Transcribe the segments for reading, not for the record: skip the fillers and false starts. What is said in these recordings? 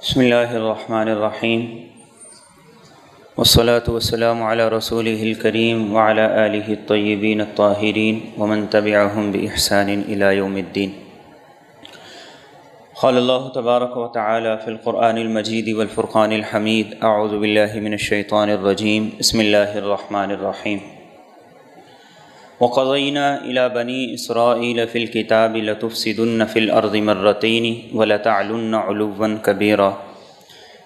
بسم اللہ الرحمن الرحیم والصلاة والسلام علی رسولہ الکریم وعلی آلہ الطیبین الطاہرین ومن تبعہم بإحسان الی یوم الدین۔ قال اللہ تبارک و تعالی فی القرآن المجید والفرقان الحمید، اعوذ باللہ من الشیطان الرجیم، بسم اللہ الرحمن الرحیم۔ وقضینا الی بنی اسرائیل فی الکتاب لتفسدن فی الارض مرتین ولتعلن علوا کبیرا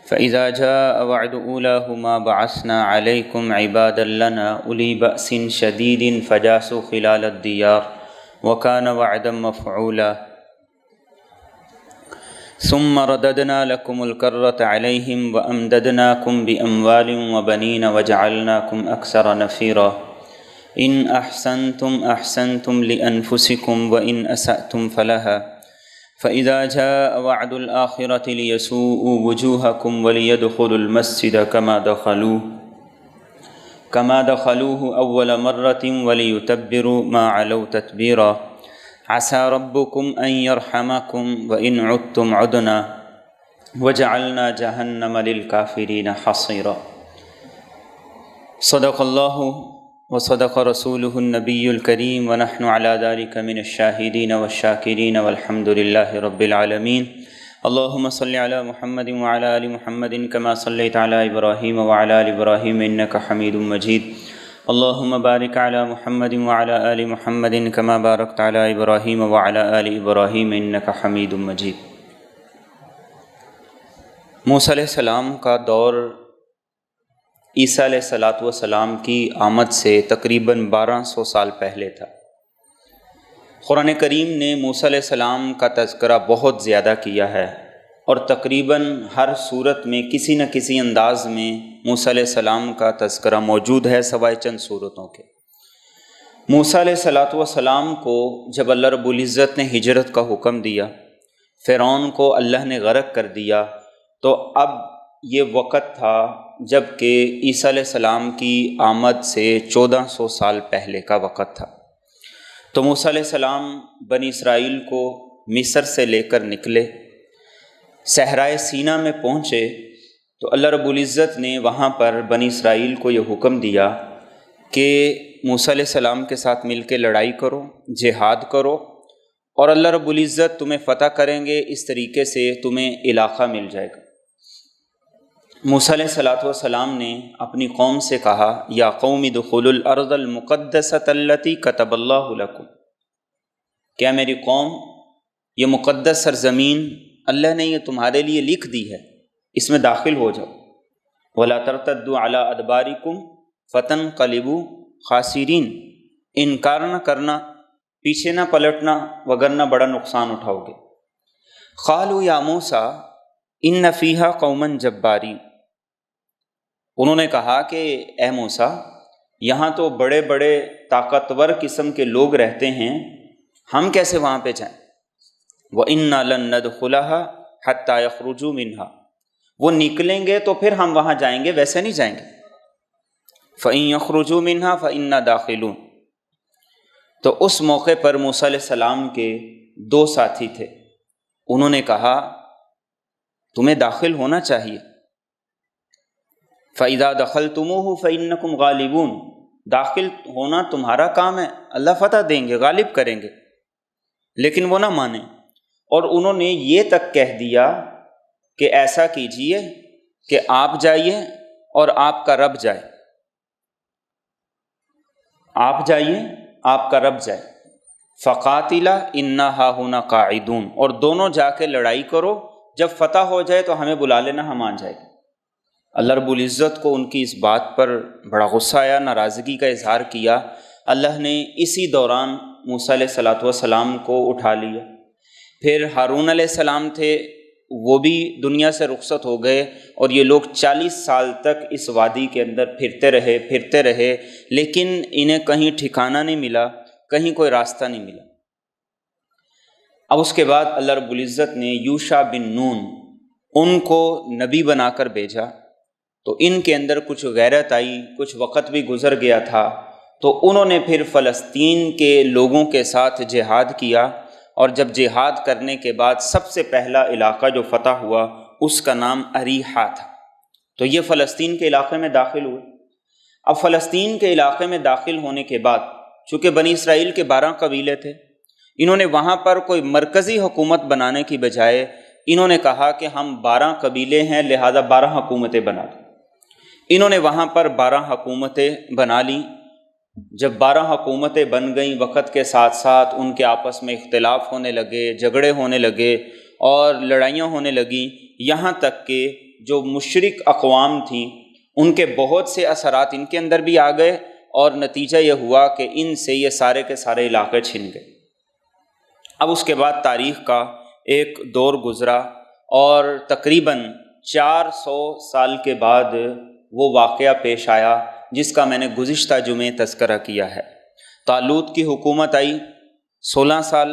فإذا جاء وعد أولاهما بعثنا عليكم عبادا لنا أولي بأس شديد فجاسوا خلال الديار وكان وعدا مفعولا ثم رددنا لكم الكرة عليهم وأمددناكم بأموال وبنين وجعلناكم أكثر نفيرا إن أحسنتم أحسنتم لأنفسكم وإن أسأتم فلها فإذا جاء وعد الآخرة ليسوءوا وجوهكم وليدخلوا المسجد كما دخلوه أول مرة وليتبروا ما علوا تتبيرا عسى ربكم أن يرحمكم وإن عدتم عدنا وجعلنا جهنم للكافرين حصيرا۔ صدق اللہ وصدق رسوله النبی الکریم ونحن على ذلك من الشاہدین والشاکرین والحمد للہ رب العالمین۔ اللہم صل علی محمد وعلی آل محمد کما صلیت علی ابراہیم وعلی آل ابراہیم انک حمید مجید۔ اللہم بارک علی محمد وعلی آل محمد کما بارکت علی ابراہیم وعلی آل ابراہیم انک حمید مجید۔ موسیٰ علیہ السلام کا دور عیسیٰ علیہ السلام کی آمد سے تقریباً 1200 سال پہلے تھا۔ قرآن کریم نے موسیٰ علیہ السلام کا تذکرہ بہت زیادہ کیا ہے اور تقریباً ہر صورت میں کسی نہ کسی انداز میں موسیٰ علیہ السلام کا تذکرہ موجود ہے سوائے چند صورتوں کے۔ موسیٰ علیہ السلام کو جب اللہ رب العزت نے ہجرت کا حکم دیا، فرعون کو اللہ نے غرق کر دیا، تو اب یہ وقت تھا جب کہ عیسیٰ علیہ السلام کی آمد سے 1400 سال پہلے کا وقت تھا۔ تو موسیٰ علیہ السلام بنی اسرائیل کو مصر سے لے کر نکلے، صحرائے سینا میں پہنچے تو اللہ رب العزت نے وہاں پر بنی اسرائیل کو یہ حکم دیا کہ موسیٰ علیہ السلام کے ساتھ مل کے لڑائی کرو، جہاد کرو، اور اللہ رب العزت تمہیں فتح کریں گے، اس طریقے سے تمہیں علاقہ مل جائے گا۔ موسیٰ علیہ السلام نے اپنی قوم سے کہا، یا قوم ادخلوا الارض المقدسۃ التی کتب اللہ لکم، کیا میری قوم یہ مقدس سرزمین اللہ نے یہ تمہارے لیے لکھ دی ہے، اس میں داخل ہو جاؤ۔ ولا ترتدوا علی ادبارکم فتنقلبوا خاسرین، انکار نہ کرنا، پیچھے نہ پلٹنا وگرنہ بڑا نقصان اٹھاؤ گے۔ قالوا یا موسیٰ ان فیہا قوما جبارین، انہوں نے کہا کہ اے موسیٰ یہاں تو بڑے بڑے طاقتور قسم کے لوگ رہتے ہیں، ہم کیسے وہاں پہ جائیں؟ وَإِنَّا لَن نَّدْخُلَهَا حَتَّى يَخْرُجُوا مِنْهَا، وہ نکلیں گے تو پھر ہم وہاں جائیں گے، ویسے نہیں جائیں گے۔ فَإِن يَخْرُجُوا مِنْهَا فَإِنَّا دَاخِلُونَ، تو اس موقع پر موسیٰ علیہ السلام کے دو ساتھی تھے، انہوں نے کہا تمہیں داخل ہونا چاہیے۔ فَإِذَا دَخَلْتُمُوهُ فَإِنَّكُمْ غَالِبُونَ، داخل ہونا تمہارا کام ہے، اللہ فتح دیں گے، غالب کریں گے۔ لیکن وہ نہ مانے اور انہوں نے یہ تک کہہ دیا کہ ایسا کیجئے کہ آپ جائیے اور آپ کا رب جائے، آپ جائیے آپ کا رب جائے۔ فَقَاتِلَا إِنَّا هَاهُنَا قَاعِدُونَ، اور دونوں جا کے لڑائی کرو، جب فتح ہو جائے تو ہمیں بلا لینا، ہم آ جائیں گے۔ اللہ رب العزت کو ان کی اس بات پر بڑا غصہ آیا، ناراضگی کا اظہار کیا۔ اللہ نے اسی دوران موسیٰ علیہ السلام کو اٹھا لیا۔ پھر ہارون علیہ السلام تھے، وہ بھی دنیا سے رخصت ہو گئے، اور یہ لوگ 40 سال تک اس وادی کے اندر پھرتے رہے، لیکن انہیں کہیں ٹھکانہ نہیں ملا، کہیں کوئی راستہ نہیں ملا۔ اب اس کے بعد اللہ رب العزت نے یوشع بن نون ان کو نبی بنا کر بھیجا، تو ان کے اندر کچھ غیرت آئی، کچھ وقت بھی گزر گیا تھا، تو انہوں نے پھر فلسطین کے لوگوں کے ساتھ جہاد کیا، اور جب جہاد کرنے کے بعد سب سے پہلا علاقہ جو فتح ہوا اس کا نام اریحا تھا۔ تو یہ فلسطین کے علاقے میں داخل ہوئے۔ اب فلسطین کے علاقے میں داخل ہونے کے بعد چونکہ بنی اسرائیل کے 12 قبیلے تھے، انہوں نے وہاں پر کوئی مرکزی حکومت بنانے کی بجائے انہوں نے کہا کہ ہم 12 قبیلے ہیں لہذا 12 حکومتیں بنا دیں۔ انہوں نے وہاں پر 12 حکومتیں بنا لیں۔ جب 12 حکومتیں بن گئیں، وقت کے ساتھ ساتھ ان کے آپس میں اختلاف ہونے لگے، جھگڑے ہونے لگے اور لڑائیاں ہونے لگیں، یہاں تک کہ جو مشرک اقوام تھیں ان کے بہت سے اثرات ان کے اندر بھی آ گئے، اور نتیجہ یہ ہوا کہ ان سے یہ سارے کے سارے علاقے چھن گئے۔ اب اس کے بعد تاریخ کا ایک دور گزرا اور تقریباً 400 سال کے بعد وہ واقعہ پیش آیا جس کا میں نے گزشتہ جمعے تذکرہ کیا ہے۔ طالوت کی حکومت آئی 16 سال،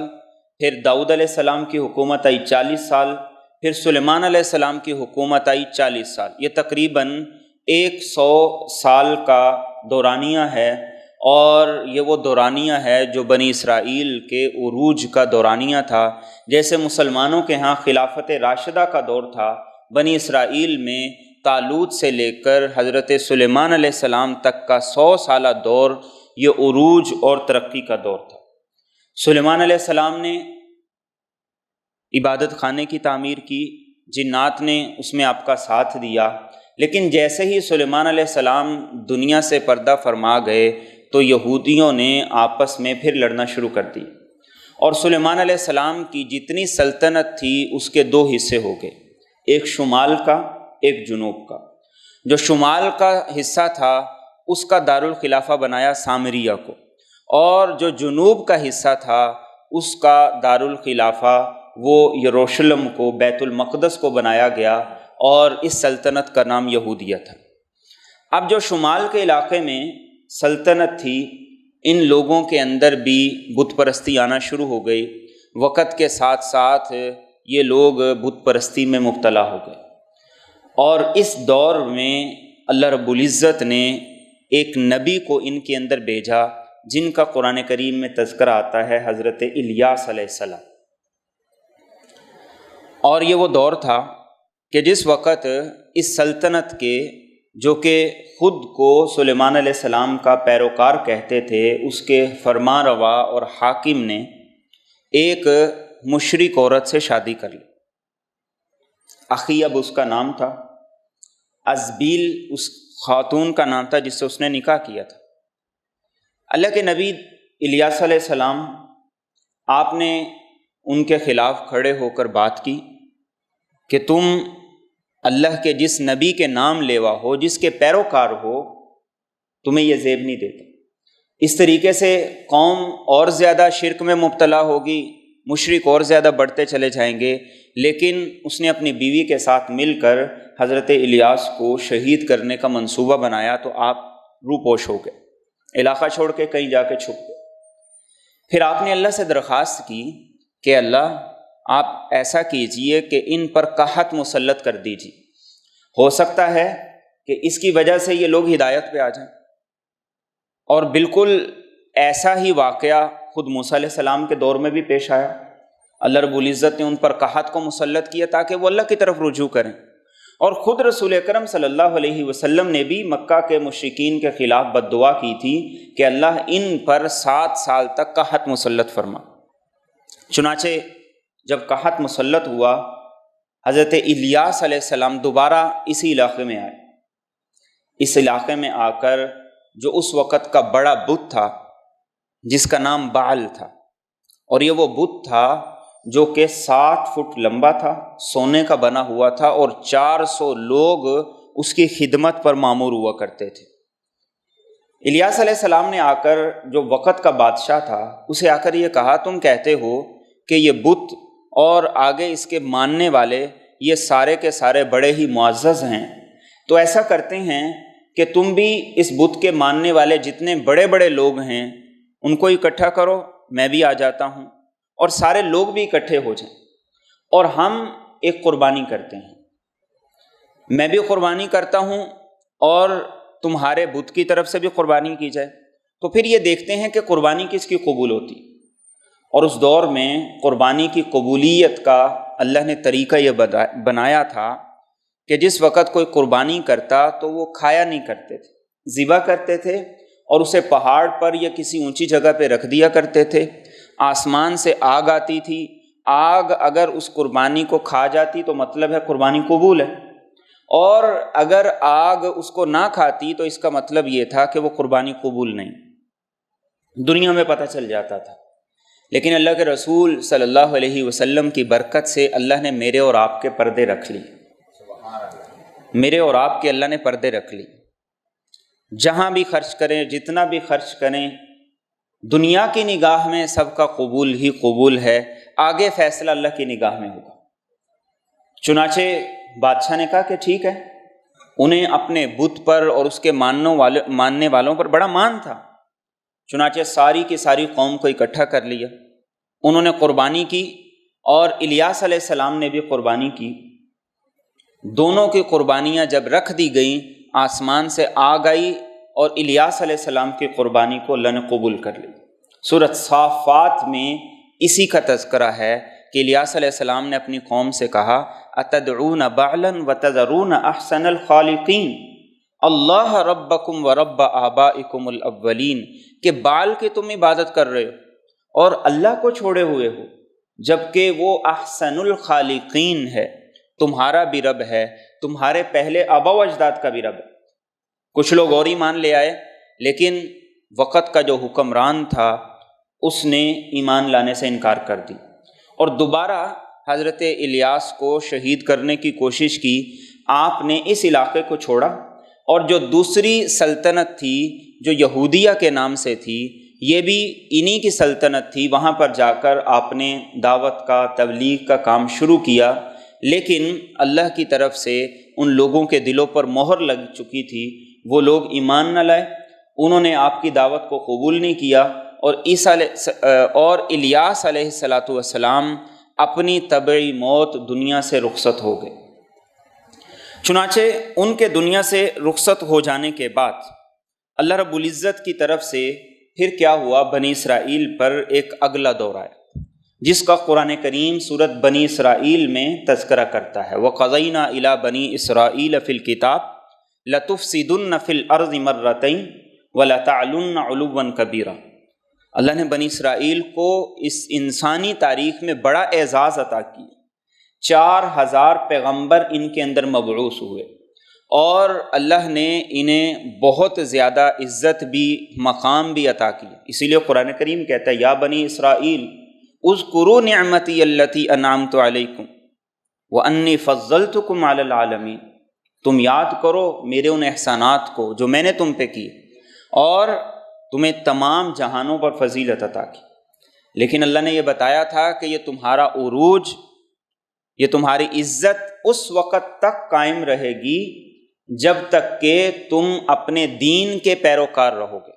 پھر داؤد علیہ السلام کی حکومت آئی 40 سال، پھر سلیمان علیہ السلام کی حکومت آئی 40 سال۔ یہ تقریباً 100 سال کا دورانیہ ہے، اور یہ وہ دورانیہ ہے جو بنی اسرائیل کے عروج کا دورانیہ تھا۔ جیسے مسلمانوں کے ہاں خلافت راشدہ کا دور تھا، بنی اسرائیل میں طالوت سے لے کر حضرت سلیمان علیہ السلام تک کا 100 سالہ دور یہ عروج اور ترقی کا دور تھا۔ سلیمان علیہ السلام نے عبادت خانے کی تعمیر کی، جنات نے اس میں آپ کا ساتھ دیا، لیکن جیسے ہی سلیمان علیہ السلام دنیا سے پردہ فرما گئے تو یہودیوں نے آپس میں پھر لڑنا شروع کر دی، اور سلیمان علیہ السلام کی جتنی سلطنت تھی اس کے 2 حصے ہو گئے، ایک شمال کا ایک جنوب کا۔ جو شمال کا حصہ تھا اس کا دارالخلافہ بنایا سامریہ کو، اور جو جنوب کا حصہ تھا اس کا دارالخلافہ وہ یروشلم کو، بیت المقدس کو بنایا گیا، اور اس سلطنت کا نام یہودیہ تھا۔ اب جو شمال کے علاقے میں سلطنت تھی، ان لوگوں کے اندر بھی بت پرستی آنا شروع ہو گئی۔ وقت کے ساتھ ساتھ یہ لوگ بت پرستی میں مبتلا ہو گئے، اور اس دور میں اللہ رب العزت نے ایک نبی کو ان کے اندر بھیجا جن کا قرآن کریم میں تذکرہ آتا ہے، حضرت الیاس علیہ السلام۔ اور یہ وہ دور تھا کہ جس وقت اس سلطنت کے، جو کہ خود کو سلیمان علیہ السلام کا پیروکار کہتے تھے، اس کے فرما روا اور حاکم نے ایک مشرک عورت سے شادی کر لی۔ اخیب اس کا نام تھا، ازبیل اس خاتون کا نام تھا جس سے اس نے نکاح کیا تھا۔ اللہ کے نبی الیاس علیہ السلام، آپ نے ان کے خلاف کھڑے ہو کر بات کی کہ تم اللہ کے جس نبی کے نام لیوا ہو، جس کے پیروکار ہو، تمہیں یہ زیب نہیں دیتا۔ اس طریقے سے قوم اور زیادہ شرک میں مبتلا ہوگی، مشرک اور زیادہ بڑھتے چلے جائیں گے۔ لیکن اس نے اپنی بیوی کے ساتھ مل کر حضرت الیاس کو شہید کرنے کا منصوبہ بنایا، تو آپ روپوش ہو گئے، علاقہ چھوڑ کے کہیں جا کے چھپ گئے۔ پھر آپ نے اللہ سے درخواست کی کہ اللہ آپ ایسا کیجئے کہ ان پر قحط مسلط کر دیجیے، ہو سکتا ہے کہ اس کی وجہ سے یہ لوگ ہدایت پہ آ جائیں۔ اور بالکل ایسا ہی واقعہ خود موسیٰ علیہ السلام کے دور میں بھی پیش آیا۔ اللہ رب العزت نے ان پر قحط کو مسلط کیا تاکہ وہ اللہ کی طرف رجوع کریں، اور خود رسول اکرم صلی اللہ علیہ وسلم نے بھی مکہ کے مشرکین کے خلاف بد دعا کی تھی کہ اللہ ان پر 7 سال تک قحط مسلط فرما۔ چنانچہ جب قحط مسلط ہوا، حضرت الیاس علیہ السلام دوبارہ اسی علاقے میں آئے۔ اس علاقے میں آ کر جو اس وقت کا بڑا بت تھا جس کا نام بعل تھا، اور یہ وہ بت تھا جو کہ 60 فٹ لمبا تھا، سونے کا بنا ہوا تھا، اور 400 لوگ اس کی خدمت پر مامور ہوا کرتے تھے۔ الیاس علیہ السلام نے آ کر، جو وقت کا بادشاہ تھا، اسے آ کر یہ کہا تم کہتے ہو کہ یہ بت اور آگے اس کے ماننے والے یہ سارے کے سارے بڑے ہی معزز ہیں، تو ایسا کرتے ہیں کہ تم بھی اس بت کے ماننے والے جتنے بڑے بڑے لوگ ہیں ان کو اکٹھا کرو، میں بھی آ جاتا ہوں، اور سارے لوگ بھی اکٹھے ہو جائیں، اور ہم ایک قربانی کرتے ہیں، میں بھی قربانی کرتا ہوں اور تمہارے بت کی طرف سے بھی قربانی کی جائے، تو پھر یہ دیکھتے ہیں کہ قربانی کس کی قبول ہوتی۔ اور اس دور میں قربانی کی قبولیت کا اللہ نے طریقہ یہ بنایا تھا کہ جس وقت کوئی قربانی کرتا تو وہ کھایا نہیں کرتے تھے، ذبح کرتے تھے اور اسے پہاڑ پر یا کسی اونچی جگہ پہ رکھ دیا کرتے تھے۔ آسمان سے آگ آتی تھی، آگ اگر اس قربانی کو کھا جاتی تو مطلب ہے قربانی قبول ہے، اور اگر آگ اس کو نہ کھاتی تو اس کا مطلب یہ تھا کہ وہ قربانی قبول نہیں۔ دنیا میں پتہ چل جاتا تھا، لیکن اللہ کے رسول صلی اللہ علیہ وسلم کی برکت سے اللہ نے میرے اور آپ کے پردے رکھ لی، میرے اور آپ کے اللہ نے پردے رکھ لی۔ جہاں بھی خرچ کریں، جتنا بھی خرچ کریں، دنیا کی نگاہ میں سب کا قبول ہی قبول ہے، آگے فیصلہ اللہ کی نگاہ میں ہوگا۔ چنانچہ بادشاہ نے کہا کہ ٹھیک ہے، انہیں اپنے بت پر اور اس کے ماننے والوں پر بڑا مان تھا، چنانچہ ساری کی ساری قوم کو اکٹھا کر لیا، انہوں نے قربانی کی اور الیاس علیہ السلام نے بھی قربانی کی۔ دونوں کی قربانیاں جب رکھ دی گئیں، آسمان سے آگ آئی اور الیاس علیہ السلام کی قربانی کو اللہ نے قبول کر لی۔ سورۃ صافات میں اسی کا تذکرہ ہے کہ الیاس علیہ السلام نے اپنی قوم سے کہا اتدعون بعلا وتذرون احسن الخالقین اللہ ربکم ورب آبائکم الاولین، کہ بال کی تم عبادت کر رہے ہو اور اللہ کو چھوڑے ہوئے ہو، جبکہ وہ احسن الخالقین ہے، تمہارا بھی رب ہے، تمہارے پہلے آبا و اجداد کا بھی رب ہے۔ کچھ لوگ اور ایمان لے آئے، لیکن وقت کا جو حکمران تھا اس نے ایمان لانے سے انکار کر دی اور دوبارہ حضرت الیاس کو شہید کرنے کی کوشش کی۔ آپ نے اس علاقے کو چھوڑا اور جو دوسری سلطنت تھی جو یہودیہ کے نام سے تھی، یہ بھی انہی کی سلطنت تھی، وہاں پر جا کر آپ نے دعوت کا، تبلیغ کا کام شروع کیا، لیکن اللہ کی طرف سے ان لوگوں کے دلوں پر مہر لگ چکی تھی، وہ لوگ ایمان نہ لائے، انہوں نے آپ کی دعوت کو قبول نہیں کیا، اور الیاس علیہ السلام اپنی طبعی موت دنیا سے رخصت ہو گئے۔ چنانچہ ان کے دنیا سے رخصت ہو جانے کے بعد اللہ رب العزت کی طرف سے پھر کیا ہوا، بنی اسرائیل پر ایک اگلا دور آیا جس کا قرآن کریم سورۃ بنی اسرائیل میں تذکرہ کرتا ہے۔ وَقَضَيْنَا إِلَىٰ بَنِي إِسْرَائِيلَ فِي الْكِتَابِ لَتُفْسِدُنَّ فِي الْأَرْضِ مَرَّتَيْنِ وَلَتَعْلُنَّ عُلُوًّا كَبِيرًا۔ اللہ نے بنی اسرائیل کو اس انسانی تاریخ میں بڑا اعزاز عطا کیا، 4000 پیغمبر ان کے اندر مبعوث ہوئے اور اللہ نے انہیں بہت زیادہ عزت بھی، مقام بھی عطا کیا۔ اسی لیے قرآن کریم کہتا ہے یا بنی اسرائیل اذکروا نعمتی التی انعمت علیکم وانی فضلتکم علی العالمین، تم یاد کرو میرے ان احسانات کو جو میں نے تم پہ کی اور تمہیں تمام جہانوں پر فضیلت عطا کی۔ لیکن اللہ نے یہ بتایا تھا کہ یہ تمہارا عروج، یہ تمہاری عزت اس وقت تک قائم رہے گی جب تک کہ تم اپنے دین کے پیروکار رہو گے۔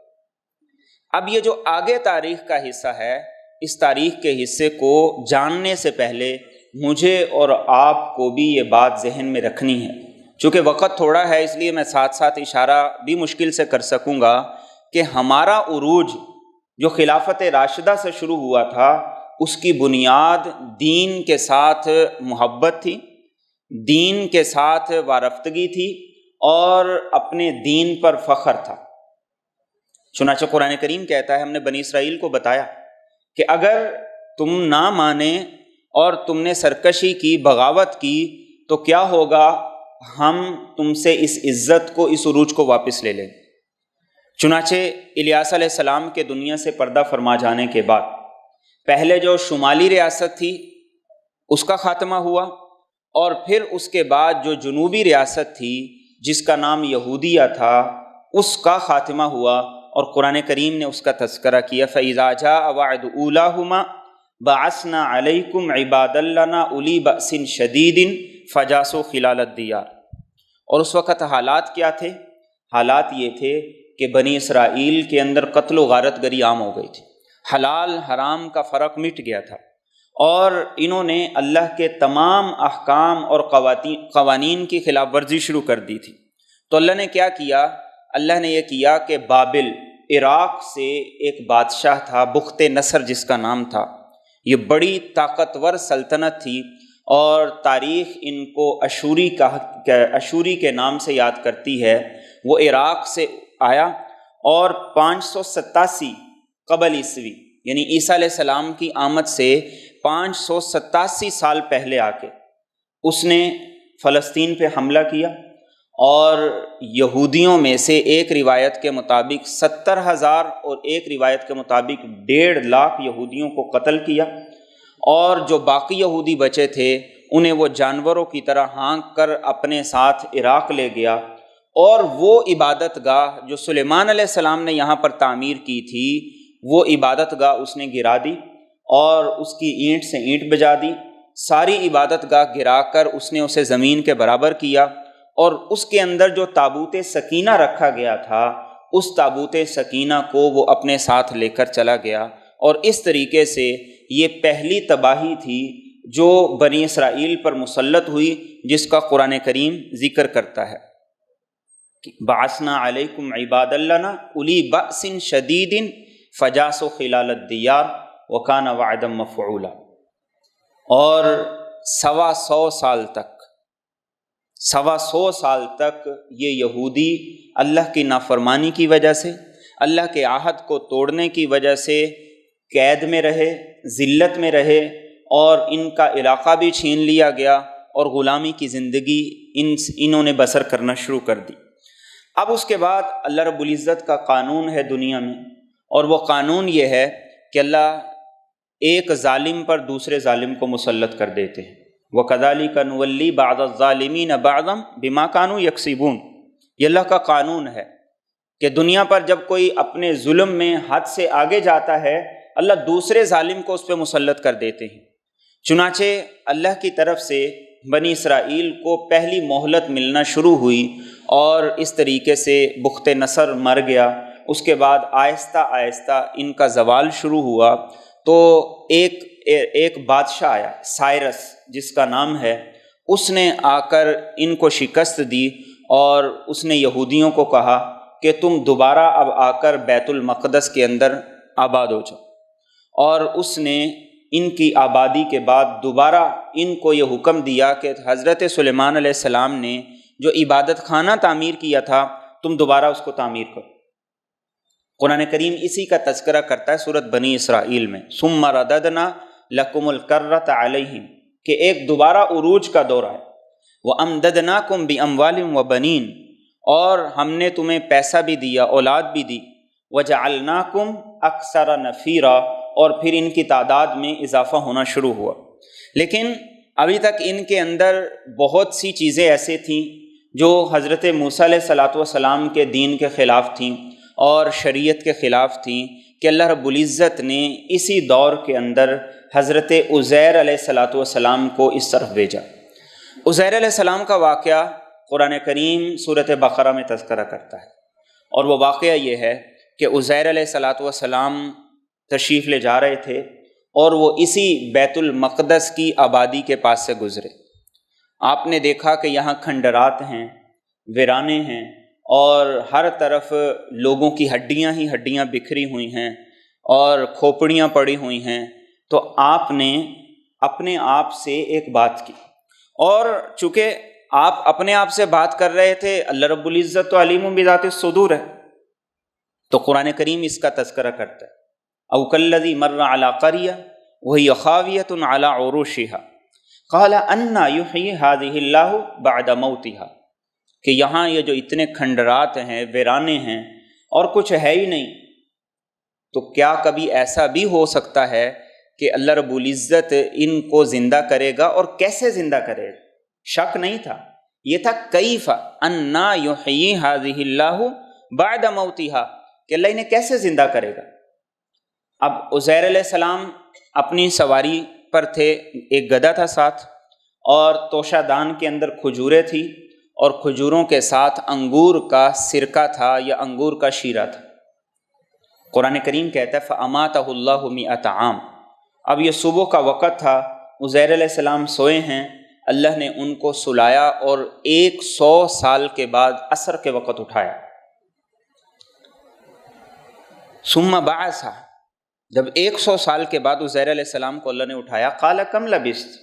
اب یہ جو آگے تاریخ کا حصہ ہے، اس تاریخ کے حصے کو جاننے سے پہلے مجھے اور آپ کو بھی یہ بات ذہن میں رکھنی ہے، چونکہ وقت تھوڑا ہے اس لیے میں ساتھ ساتھ اشارہ بھی مشکل سے کر سکوں گا کہ ہمارا عروج جو خلافت راشدہ سے شروع ہوا تھا اس کی بنیاد دین کے ساتھ محبت تھی، دین کے ساتھ وارفتگی تھی اور اپنے دین پر فخر تھا۔ چنانچہ قرآن کریم کہتا ہے ہم نے بنی اسرائیل کو بتایا کہ اگر تم نہ مانے اور تم نے سرکشی کی، بغاوت کی تو کیا ہوگا، ہم تم سے اس عزت کو، اس عروج کو واپس لے لیں۔ چنانچہ الیاس علیہ السلام کے دنیا سے پردہ فرما جانے کے بعد پہلے جو شمالی ریاست تھی اس کا خاتمہ ہوا اور پھر اس کے بعد جو جنوبی ریاست تھی جس کا نام یہودیہ تھا اس کا خاتمہ ہوا، اور قرآن کریم نے اس کا تذکرہ کیا فَإِذَا جَاءَ وَعْدُ أُولَاهُمَا بَعَثْنَا عَلَيْكُمْ عِبَادًا لَنَا أُولِي بَأْسٍ شَدِيدٍ فَجَاسُوا خِلَالَ الدِّيَارِ۔ اور اس وقت حالات کیا تھے؟ حالات یہ تھے کہ بنی اسرائیل کے اندر قتل و غارت گری عام ہو گئی تھی، حلال حرام کا فرق مٹ گیا تھا اور انہوں نے اللہ کے تمام احکام اور قوانین کی خلاف ورزی شروع کر دی تھی۔ تو اللہ نے کیا کیا؟ اللہ نے یہ کیا کہ بابل، عراق سے ایک بادشاہ تھا بخت نصر جس کا نام تھا، یہ بڑی طاقتور سلطنت تھی اور تاریخ ان کو اشوری کے نام سے یاد کرتی ہے۔ وہ عراق سے آیا اور 587 قبل عیسوی یعنی عیسیٰ علیہ السلام کی آمد سے 587 سال پہلے آ کے اس نے فلسطین پہ حملہ کیا، اور یہودیوں میں سے ایک روایت کے مطابق 70,000 اور ایک روایت کے مطابق 1.5 لاکھ یہودیوں کو قتل کیا، اور جو باقی یہودی بچے تھے انہیں وہ جانوروں کی طرح ہانک کر اپنے ساتھ عراق لے گیا، اور وہ عبادت گاہ جو سلیمان علیہ السلام نے یہاں پر تعمیر کی تھی وہ عبادت گاہ اس نے گرا دی اور اس کی اینٹ سے اینٹ بجا دی، ساری عبادت گاہ گرا کر اس نے اسے زمین کے برابر کیا، اور اس کے اندر جو تابوت سکینہ رکھا گیا تھا اس تابوت سکینہ کو وہ اپنے ساتھ لے کر چلا گیا، اور اس طریقے سے یہ پہلی تباہی تھی جو بنی اسرائیل پر مسلط ہوئی، جس کا قرآن کریم ذکر کرتا ہے۔ بعثنا علیکم عباد لنا اولی بأس شدید فجاسوا خلال الدیار وکان وعدا مفعولا، اور 125 سال تک یہ یہودی اللہ کی نافرمانی کی وجہ سے، اللہ کے عہد کو توڑنے کی وجہ سے قید میں رہے، ذلت میں رہے، اور ان کا علاقہ بھی چھین لیا گیا، اور غلامی کی زندگی انہوں نے بسر کرنا شروع کر دی۔ اب اس کے بعد اللہ رب العزت کا قانون ہے دنیا میں، اور وہ قانون یہ ہے کہ اللہ ایک ظالم پر دوسرے ظالم کو مسلط کر دیتے ہیں۔ وَكَذَلِكَ نُوَلِّي بَعْضَ الظَّالِمِينَ بَعْضًا بِمَا كَانُوا يَكْسِبُونَ، یہ اللہ کا قانون ہے کہ دنیا پر جب کوئی اپنے ظلم میں حد سے آگے جاتا ہے اللہ دوسرے ظالم کو اس پہ مسلط کر دیتے ہیں۔ چنانچہ اللہ کی طرف سے بنی اسرائیل کو پہلی مہلت ملنا شروع ہوئی، اور اس طریقے سے بخت نصر مر گیا۔ اس کے بعد آہستہ آہستہ ان کا زوال شروع ہوا، تو ایک بادشاہ آیا سائرس جس کا نام ہے، اس نے آ کر ان کو شکست دی، اور اس نے یہودیوں کو کہا کہ تم دوبارہ اب آ کر بیت المقدس کے اندر آباد ہو جاؤ، اور اس نے ان کی آبادی کے بعد دوبارہ ان کو یہ حکم دیا کہ حضرت سلیمان علیہ السلام نے جو عبادت خانہ تعمیر کیا تھا تم دوبارہ اس کو تعمیر کرو۔ قرآن کریم اسی کا تذکرہ کرتا ہے سورۃ بنی اسرائیل میں، ثم رددنا لکم الکرۃ علیہم، کہ ایک دوبارہ عروج کا دور آئے، وامددناکم باموال وبنین، اور ہم نے تمہیں پیسہ بھی دیا، اولاد بھی دی، وجعلناکم اکثر نفیرا، اور پھر ان کی تعداد میں اضافہ ہونا شروع ہوا۔ لیکن ابھی تک ان کے اندر بہت سی چیزیں ایسے تھیں جو حضرت موسیٰ علیہ السلام کے دین کے خلاف تھیں اور شریعت کے خلاف تھیں، کہ اللہ رب العزت نے اسی دور کے اندر حضرت عزیر علیہ السلام کو اس طرف بھیجا۔ عزیر علیہ السلام کا واقعہ قرآن کریم سورۃ بقرہ میں تذکرہ کرتا ہے، اور وہ واقعہ یہ ہے کہ عزیر علیہ السلام تشریف لے جا رہے تھے، اور وہ اسی بیت المقدس کی آبادی کے پاس سے گزرے۔ آپ نے دیکھا کہ یہاں کھنڈرات ہیں، ویرانے ہیں، اور ہر طرف لوگوں کی ہڈیاں ہی ہڈیاں بکھری ہوئی ہیں اور کھوپڑیاں پڑی ہوئی ہیں۔ تو آپ نے اپنے آپ سے ایک بات کی، اور چونکہ آپ اپنے آپ سے بات کر رہے تھے، اللہ رب العزت تو علیم بذات الصدور ہے، تو قرآن کریم اس کا تذکرہ کرتا ہے، او کالذی مر علی قریہ وہی خاویۃ علی عروشها قال انا یحیی ہذہ اللہ بعد موتها، کہ یہاں یہ جو اتنے کھنڈرات ہیں، ویرانے ہیں، اور کچھ ہے ہی نہیں، تو کیا کبھی ایسا بھی ہو سکتا ہے کہ اللہ رب العزت ان کو زندہ کرے گا؟ اور کیسے زندہ کرے گا؟ شک نہیں تھا، یہ تھا کیف انا یحیی ہذہ اللہ بعد موتها، کہ اللہ انہیں کیسے زندہ کرے گا۔ اب عزیر علیہ السلام اپنی سواری پر تھے، ایک گدھا تھا ساتھ، اور توشہ دان کے اندر کھجوریں تھی، اور کھجوروں کے ساتھ انگور کا سرکہ تھا یا انگور کا شیرہ تھا۔ قرآن کریم کہتا ہے فَأَمَاتَهُ اللَّهُ مِئَةَ عام، اب یہ صبح کا وقت تھا، عزیر علیہ السلام سوئے ہیں، اللہ نے ان کو سلایا اور 100 سال کے بعد عصر کے وقت اٹھایا۔ ثم بعث، جب 100 سال کے بعد عزیر علیہ السلام کو اللہ نے اٹھایا، قال کم لبثت،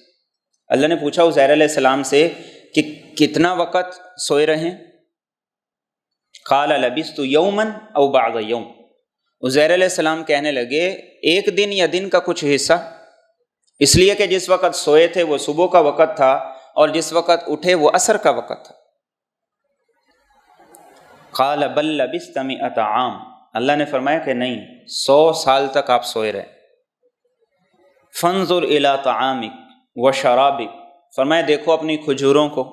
اللہ نے پوچھا عزیر علیہ السلام سے کہ کتنا وقت سوئے رہیں؟ قال لبثت یوما او بعض یوم، عزیر علیہ السلام کہنے لگے ایک دن یا دن کا کچھ حصہ، اس لیے کہ جس وقت سوئے تھے وہ صبح کا وقت تھا اور جس وقت اٹھے وہ عصر کا وقت تھا۔ قال بل لبثت 100 عام، اللہ نے فرمایا کہ نہیں، 100 سال تک آپ سوئے رہے۔ فانظر الی طعامک وشرابک، فرمایا دیکھو اپنی کھجوروں کو،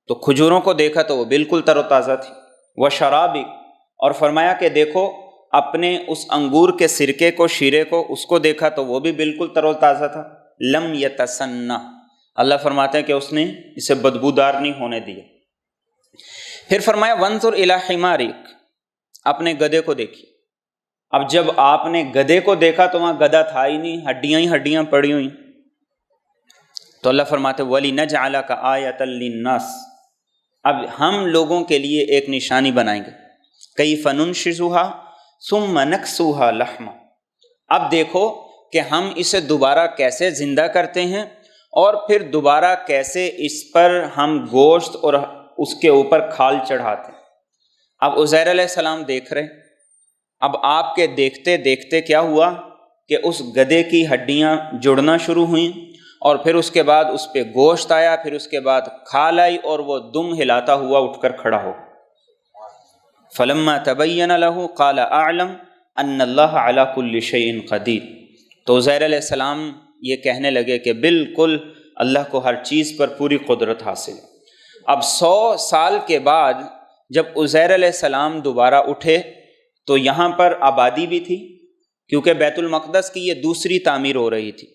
تو کھجوروں کو دیکھا تو وہ بالکل تر و تازہ تھی، وشرابک، اور فرمایا کہ دیکھو اپنے اس انگور کے سرکے کو، شیرے کو، اس کو دیکھا تو وہ بھی بالکل تر و تازہ تھا، لم یتسنہ، اللہ فرماتے ہیں کہ اس نے اسے بدبودار نہیں ہونے دیا۔ پھر فرمایا وانظر الی حمارک، اپنے گدھے کو دیکھی۔ اب جب آپ نے گدھے کو دیکھا تو وہاں گدھا تھا ہی نہیں، ہڈیاں ہی ہڈیاں پڑی ہوئی، تو اللہ فرماتے وَلِنَجْعَلَكَ آیَةً لِلنَّاسِ، اب ہم لوگوں کے لیے ایک نشانی بنائیں گے، کَیْفَ نُنشِزُهَا ثُمَّ نَكْسُوهَا لَحْمًا، اب دیکھو کہ ہم اسے دوبارہ کیسے زندہ کرتے ہیں اور پھر دوبارہ کیسے اس پر ہم گوشت اور اس کے اوپر کھال چڑھاتے ہیں۔ اب عزیر علیہ السلام دیکھ رہے، اب آپ کے دیکھتے دیکھتے کیا ہوا کہ اس گدھے کی ہڈیاں جڑنا شروع ہوئیں اور پھر اس کے بعد اس پہ گوشت آیا، پھر اس کے بعد کھال آئی اور وہ دم ہلاتا ہوا اٹھ کر کھڑا ہو۔ فلما تبین له قال اعلم ان اللہ علی کل شیء قدیر، تو عزیر علیہ السلام یہ کہنے لگے کہ بالکل اللہ کو ہر چیز پر پوری قدرت حاصل ہے۔ اب 100 سال کے بعد جب عزیر علیہ السلام دوبارہ اٹھے تو یہاں پر آبادی بھی تھی، کیونکہ بیت المقدس کی یہ دوسری تعمیر ہو رہی تھی،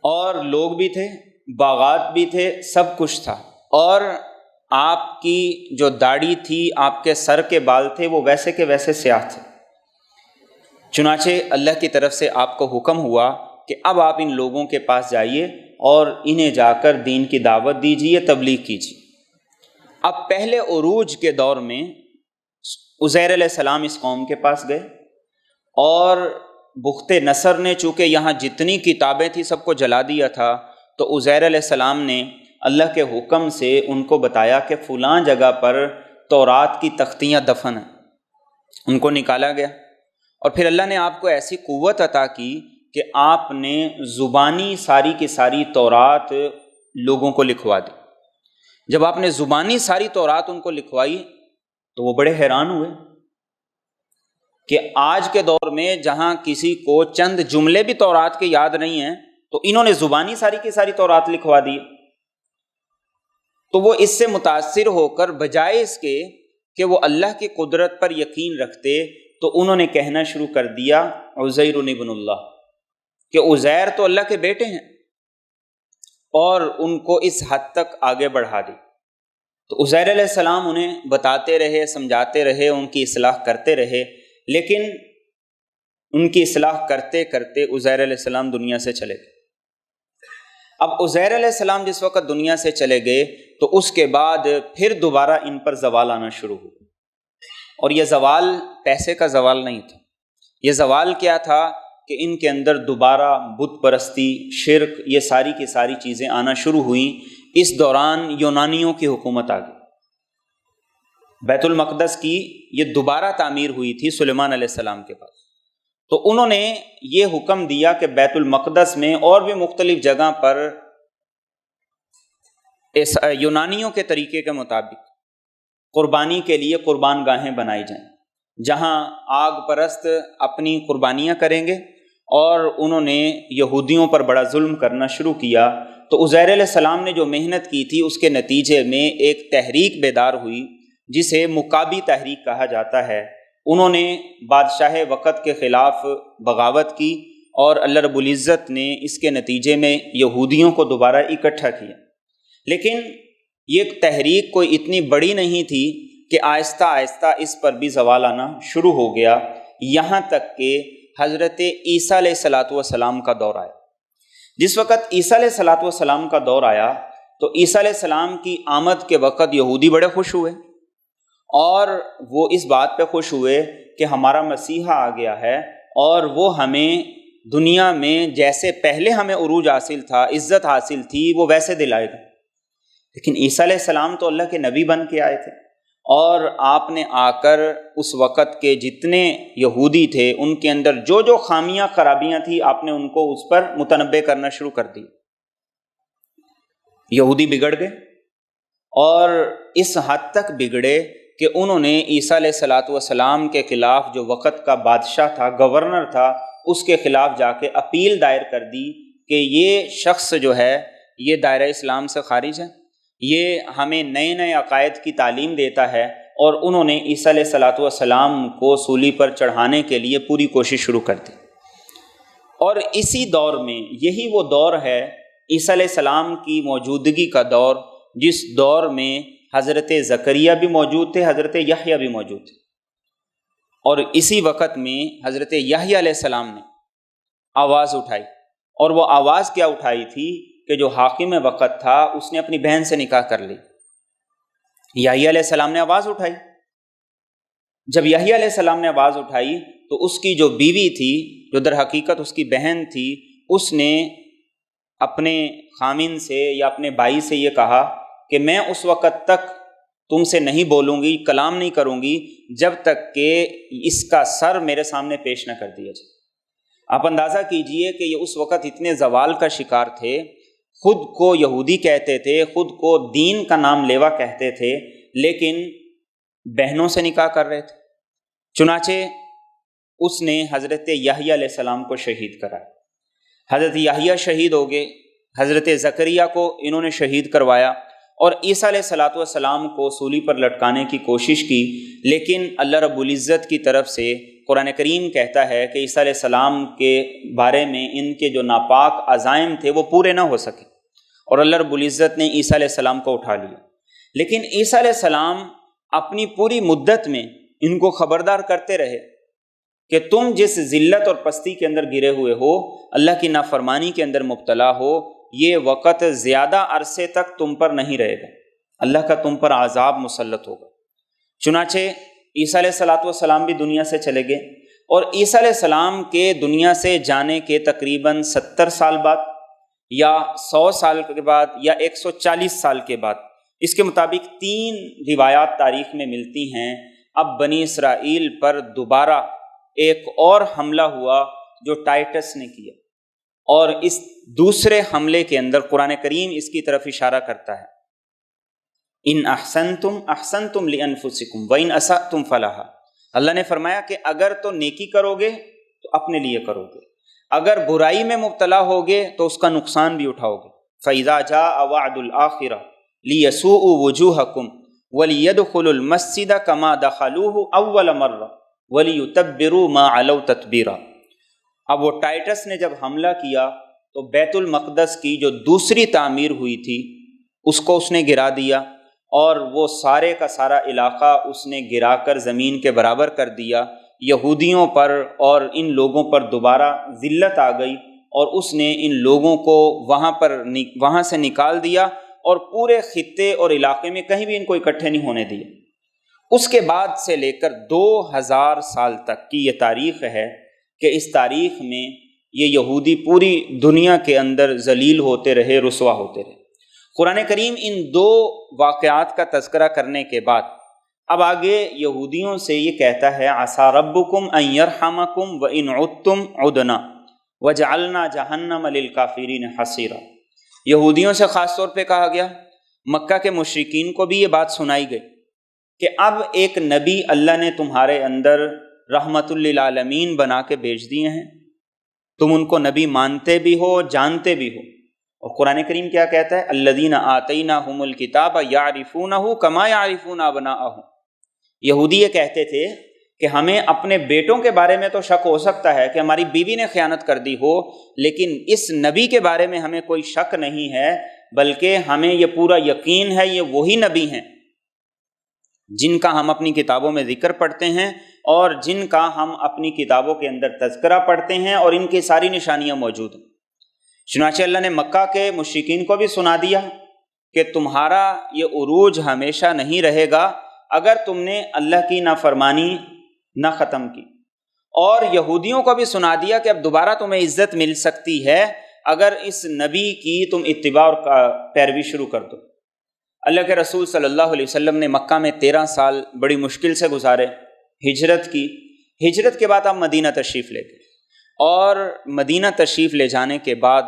اور لوگ بھی تھے، باغات بھی تھے، سب کچھ تھا، اور آپ کی جو داڑھی تھی، آپ کے سر کے بال تھے، وہ ویسے کے ویسے سیاہ تھے۔ چنانچہ اللہ کی طرف سے آپ کو حکم ہوا کہ اب آپ ان لوگوں کے پاس جائیے اور انہیں جا کر دین کی دعوت دیجیے، تبلیغ کیجیے۔ اب پہلے عروج کے دور میں عزیر علیہ السلام اس قوم کے پاس گئے، اور بخت نصر نے چونکہ یہاں جتنی کتابیں تھیں سب کو جلا دیا تھا، تو عزیر علیہ السلام نے اللہ کے حکم سے ان کو بتایا کہ فلاں جگہ پر تورات کی تختیاں دفن ہیں، ان کو نکالا گیا، اور پھر اللہ نے آپ کو ایسی قوت عطا کی کہ آپ نے زبانی ساری کی ساری تورات لوگوں کو لکھوا دی۔ جب آپ نے زبانی ساری تورات ان کو لکھوائی تو وہ بڑے حیران ہوئے کہ آج کے دور میں جہاں کسی کو چند جملے بھی تورات کے یاد نہیں ہیں، تو انہوں نے زبانی ساری کی ساری تورات لکھوا دی۔ تو وہ اس سے متاثر ہو کر بجائے اس کے کہ وہ اللہ کی قدرت پر یقین رکھتے، تو انہوں نے کہنا شروع کر دیا عزیر ابن اللہ، کہ عزیر تو اللہ کے بیٹے ہیں، اور ان کو اس حد تک آگے بڑھا دی۔ تو عزیر علیہ السلام انہیں بتاتے رہے، سمجھاتے رہے، ان کی اصلاح کرتے رہے، لیکن ان کی اصلاح کرتے کرتے عزیر علیہ السلام دنیا سے چلے گئے۔ اب عزیر علیہ السلام جس وقت دنیا سے چلے گئے تو اس کے بعد پھر دوبارہ ان پر زوال آنا شروع ہوا، اور یہ زوال پیسے کا زوال نہیں تھا، یہ زوال کیا تھا کہ ان کے اندر دوبارہ بت پرستی، شرک، یہ ساری کی ساری چیزیں آنا شروع ہوئیں۔ اس دوران یونانیوں کی حکومت آ گئی، بیت المقدس کی یہ دوبارہ تعمیر ہوئی تھی سلیمان علیہ السلام کے پاس، تو انہوں نے یہ حکم دیا کہ بیت المقدس میں اور بھی مختلف جگہ پر یونانیوں کے طریقے کے مطابق قربانی کے لیے قربان گاہیں بنائی جائیں، جہاں آگ پرست اپنی قربانیاں کریں گے، اور انہوں نے یہودیوں پر بڑا ظلم کرنا شروع کیا۔ تو عزیر علیہ السلام نے جو محنت کی تھی اس کے نتیجے میں ایک تحریک بیدار ہوئی جسے مکابی تحریک کہا جاتا ہے۔ انہوں نے بادشاہ وقت کے خلاف بغاوت کی، اور اللہ رب العزت نے اس کے نتیجے میں یہودیوں کو دوبارہ اکٹھا کیا، لیکن یہ تحریک کوئی اتنی بڑی نہیں تھی کہ آہستہ آہستہ اس پر بھی زوال آنا شروع ہو گیا، یہاں تک کہ حضرت عیسیٰ علیہ السلام کا دور آیا۔ جس وقت عیسیٰ علیہ السلام کا دور آیا تو عیسیٰ علیہ السلام کی آمد کے وقت یہودی بڑے خوش ہوئے، اور وہ اس بات پہ خوش ہوئے کہ ہمارا مسیحا آ گیا ہے، اور وہ ہمیں دنیا میں جیسے پہلے ہمیں عروج حاصل تھا، عزت حاصل تھی، وہ ویسے دلائے گا۔ لیکن عیسیٰ علیہ السلام تو اللہ کے نبی بن کے آئے تھے، اور آپ نے آ کر اس وقت کے جتنے یہودی تھے ان کے اندر جو جو خامیاں خرابیاں تھیں آپ نے ان کو اس پر متنبع کرنا شروع کر دی۔ یہودی بگڑ گئے، اور اس حد تک بگڑے کہ انہوں نے عیسیٰ علیہ السلام کے خلاف، جو وقت کا بادشاہ تھا، گورنر تھا، اس کے خلاف جا کے اپیل دائر کر دی کہ یہ شخص جو ہے یہ دائرہ اسلام سے خارج ہے، یہ ہمیں نئے نئے عقائد کی تعلیم دیتا ہے، اور انہوں نے عیسیٰ علیہ السلام کو سولی پر چڑھانے کے لیے پوری کوشش شروع کر دی۔ اور اسی دور میں، یہی وہ دور ہے عیسیٰ علیہ السلام کی موجودگی کا دور، جس دور میں حضرت زکریا بھی موجود تھے، حضرت یحییٰ بھی موجود تھے۔ اور اسی وقت میں حضرت یحییٰ علیہ السلام نے آواز اٹھائی، اور وہ آواز کیا اٹھائی تھی کہ جو حاکم وقت تھا اس نے اپنی بہن سے نکاح کر لی۔ یحییٰ علیہ السلام نے آواز اٹھائی۔ جب یحییٰ علیہ السلام نے آواز اٹھائی تو اس کی جو بیوی تھی، جو در حقیقت اس کی بہن تھی، اس نے اپنے خامن سے یا اپنے بھائی سے یہ کہا کہ میں اس وقت تک تم سے نہیں بولوں گی، کلام نہیں کروں گی، جب تک کہ اس کا سر میرے سامنے پیش نہ کر دیا جائے۔ آپ اندازہ کیجئے کہ یہ اس وقت اتنے زوال کا شکار تھے، خود کو یہودی کہتے تھے، خود کو دین کا نام لیوا کہتے تھے، لیکن بہنوں سے نکاح کر رہے تھے۔ چنانچہ اس نے حضرت یحییٰ علیہ السلام کو شہید کرا۔ حضرت یحییٰ شہید ہو گئے، حضرت زکریا کو انہوں نے شہید کروایا، اور عیسیٰ علیہ السلام کو سولی پر لٹکانے کی کوشش کی، لیکن اللہ رب العزت کی طرف سے قرآن کریم کہتا ہے کہ عیسیٰ علیہ السلام کے بارے میں ان کے جو ناپاک عزائم تھے وہ پورے نہ ہو سکے، اور اللہ رب العزت نے عیسیٰ علیہ السلام کو اٹھا لیا۔ لیکن عیسیٰ علیہ السلام اپنی پوری مدت میں ان کو خبردار کرتے رہے کہ تم جس ذلت اور پستی کے اندر گرے ہوئے ہو، اللہ کی نافرمانی کے اندر مبتلا ہو، یہ وقت زیادہ عرصے تک تم پر نہیں رہے گا، اللہ کا تم پر عذاب مسلط ہوگا۔ چنانچہ عیسیٰ علیہ السلام بھی دنیا سے چلے گئے، اور عیسیٰ علیہ السلام کے دنیا سے جانے کے تقریباً 70 سال بعد، یا 100 سال کے بعد، یا 140 سال کے بعد، اس کے مطابق 3 روایات تاریخ میں ملتی ہیں، اب بنی اسرائیل پر دوبارہ ایک اور حملہ ہوا جو ٹائٹس نے کیا، اور اس دوسرے حملے کے اندر قرآن کریم اس کی طرف اشارہ کرتا ہے، ان احسنتم احسنتم لانفسکم وان اسأتم فلہا۔ اللہ نے فرمایا کہ اگر تو نیکی کرو گے تو اپنے لیے کرو گے، اگر برائی میں مبتلا ہوگے تو اس کا نقصان بھی اٹھاؤ گے۔ فَإِذَا جَاءَ وَعْدُ الْآخِرَةِ لِيَسُوءُوا وُجُوهَكُمْ وَلِيَدْخُلُوا الْمَسْجِدَ كَمَا دَخَلُوهُ أَوَّلَ مَرَّةٍ وَلِيُتَبِّرُوا مَا عَلَوْا تَتْبِيرًا۔ اب وہ ٹائٹس نے جب حملہ کیا تو بیت المقدس کی جو دوسری تعمیر ہوئی تھی اس کو اس نے گرا دیا، اور وہ سارے کا سارا علاقہ اس نے گرا کر زمین کے برابر کر دیا۔ یہودیوں پر اور ان لوگوں پر دوبارہ ذلت آ گئی، اور اس نے ان لوگوں کو وہاں سے نکال دیا، اور پورے خطے اور علاقے میں کہیں بھی ان کو اکٹھے نہیں ہونے دیا۔ اس کے بعد سے لے کر 2000 سال تک کی یہ تاریخ ہے کہ اس تاریخ میں یہ یہودی پوری دنیا کے اندر ذلیل ہوتے رہے، رسوا ہوتے رہے۔ قرآن کریم ان 2 واقعات کا تذکرہ کرنے کے بعد اب آگے یہودیوں سے یہ کہتا ہے، عَسَىٰ رَبُّكُمْ أَن يَرْحَمَكُمْ وَإِنْ عُدْتُمْ عُدْنَا وَجَعَلْنَا جَهَنَّمَ لِلْكَافِرِينَ حَصِيرًا۔ یہودیوں سے خاص طور پہ کہا گیا، مکہ کے مشرکین کو بھی یہ بات سنائی گئی کہ اب ایک نبی اللہ نے تمہارے اندر رحمت للعالمین بنا کے بھیج دیے ہیں، تم ان کو نبی مانتے بھی ہو، جانتے بھی ہو۔ اور قرآن کریم کیا کہتا ہے، الذین آتیناہم الکتاب یعرفونہ کما یعرفون ابناءہم۔ یہودی یہ کہتے تھے کہ ہمیں اپنے بیٹوں کے بارے میں تو شک ہو سکتا ہے کہ ہماری بیوی نے خیانت کر دی ہو، لیکن اس نبی کے بارے میں ہمیں کوئی شک نہیں ہے، بلکہ ہمیں یہ پورا یقین ہے یہ وہی نبی ہیں جن کا ہم اپنی کتابوں میں ذکر پڑھتے ہیں، اور جن کا ہم اپنی کتابوں کے اندر تذکرہ پڑھتے ہیں، اور ان کی ساری نشانیاں موجود ہیں۔ چنانچہ اللہ نے مکہ کے مشرکین کو بھی سنا دیا کہ تمہارا یہ عروج ہمیشہ نہیں رہے گا اگر تم نے اللہ کی نافرمانی نہ ختم کی، اور یہودیوں کو بھی سنا دیا کہ اب دوبارہ تمہیں عزت مل سکتی ہے اگر اس نبی کی تم اتباع اور پیروی شروع کر دو۔ اللہ کے رسول صلی اللہ علیہ وسلم نے مکہ میں 13 سال بڑی مشکل سے گزارے، ہجرت کی۔ ہجرت کے بعد آپ مدینہ تشریف لے گئے، اور مدینہ تشریف لے جانے کے بعد